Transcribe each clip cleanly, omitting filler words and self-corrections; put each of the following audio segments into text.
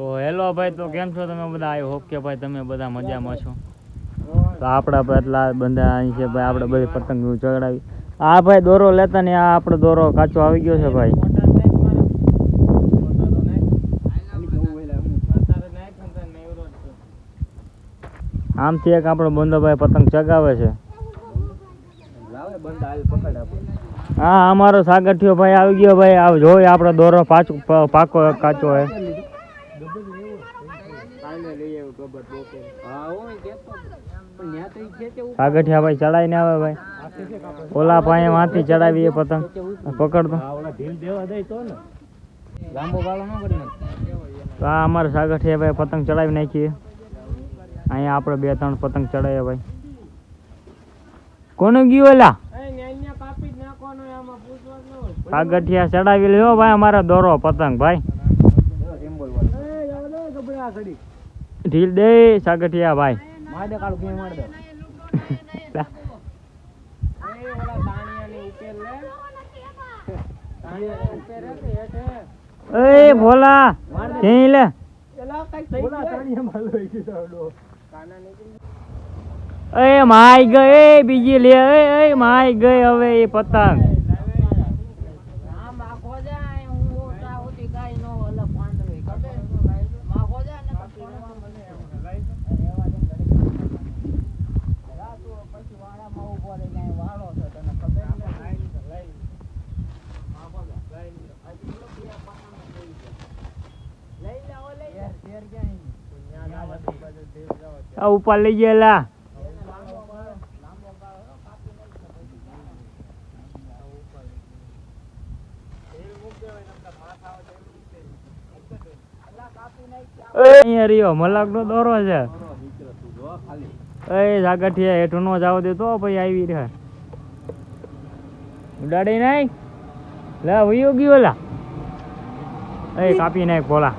તો હેલો ભાઈ, તો કેમ છો તમે બધા? આઈ હોપ કે ભાઈ તમે બધા મજામાં છો. તો આપણા એટલા બંધા અહીં છે ભાઈ, આપણે બધી પતંગ ચડાવી. આ ભાઈ દોરો લેતા ને આ આપણો દોરો કાચો આવી ગયો છે ભાઈ. આમથી એક આપણો બંધો ભાઈ પતંગ ચગાવે છે. હા, અમારો સાગઠિયો ભાઈ આવી ગયો ભાઈ. આવ જોઈ આપણો દોરો પાકો કાચો હે. સાગઠિયા ભાઈ ચડાવીને આવે ભાઈ. ઓલા ભાઈ માંથી ચડાવીએ પતંગ પકડતો. તો આ અમારે સાગઠિયા ભાઈ પતંગ ચડાવી નાખીએ. અહીંયા આપણે 2-3 પતંગ ચડાવીએ ભાઈ. કોનું ગયું ઓલા સાગઠિયા ચડાવી લ્યો ભાઈ અમારા દોરો પતંગ ભાઈ. ઢીલ દે સાગઠિયા ભાઈ. એ ભોલા કઈ લે. એ માઈ ગઈ બીજી લે. એ માઈ ગઈ હવે એ પતંગ. ઉપર લઈ ગયેલા. અહીંયા રહ્યો મલાક નો દોરો છે. એ સાગઠિયા હેઠું નો જાવ દે તો પછી આવી રહ્યા ઉડાડી નાખ. લે વયો ગયો લા. એ કાપી નાખ ભોલા.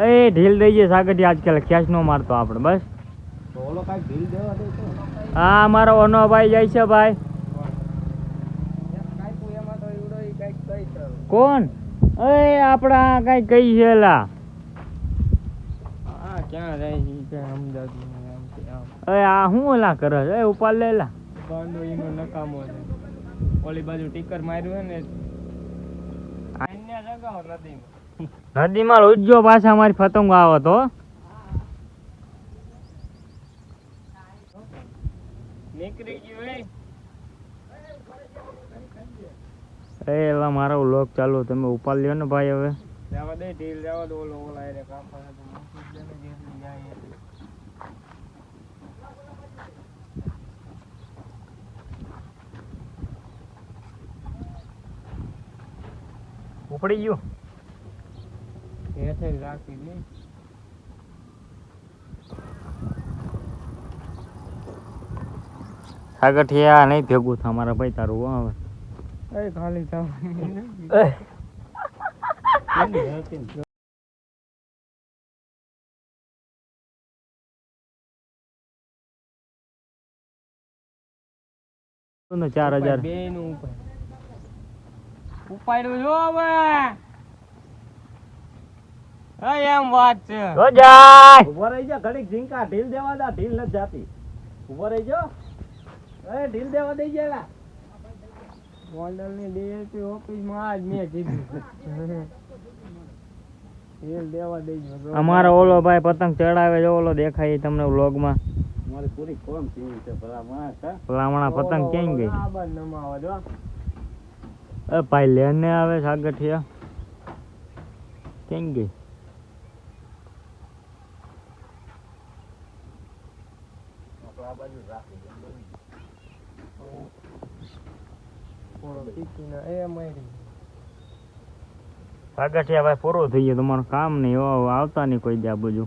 એ ઢીલ દઈ જાય સાગઠિયા આજકાલ ખેંચ નો મારતો આપણે બસ. હા મારો ઓનો ભાઈ જાય છે ભાઈ. કોણ? એ આપડા કઈ કઈ છે લા. ક્યાં જાય છે અમદાવાદ? એ આ શું ઓલા કરે છે? ઉપાડ લે લા. બાંધો ઈનો નકામો છે. ઓલી બાજુ ટીકર માર્યું હે ને આઈને જગાવ નદીમાં. નદીમાં ઉજ્જો પાછા મારી પતંગ આવો તો નીકળી ગયું. એ એલા મારો લોક ચાલુ તમે ઉપાડ લ્યો ને ભાઈ. હવે જવા દે ઢીલ જવા દો. ઓલો ઓલા રે કામ કરે તો મૂકી દે ને જેટલી જાય ઉપડી ગયું. હેઠે રાખી નહીં. સાગઠિયા નહીં ભેગું થા મારા ભાઈ તારું. હવે એ ખાલી થાવ. ને 4000 બે નું ઉપાડ્યું જો હવે. એમ વાત છે. ઉભો રહી જા ઘડીક ઝીંકા. ઢીલ દેવા દા. ઢીલ નથી જાતી. ઉભો રહી જો. એ ઢીલ દેવા દઈ જાય. ગોંડલ ની ડીએસપી ઓફિસ માં આજ મેં કીધું ઢીલ દેવા દઈ જો. અમારો ઓલો ભાઈ પતંગ ચડાવે જો ઓલો દેખાય તમને વ્લોગ માં. મારી પૂરી કોમ સીવી છે ભલામણા પતંગ ક્યાં ગઈ? આબર નમાવા જો. એ ભાઈ લેને આવે સાગઠિયા ક્યાં ગઈ? સાગઠિયા ભાઈ પૂરું થઈ ગયું તમારું કામ નહીં. આવતા નહીં કોઈ દે આ બાજુ.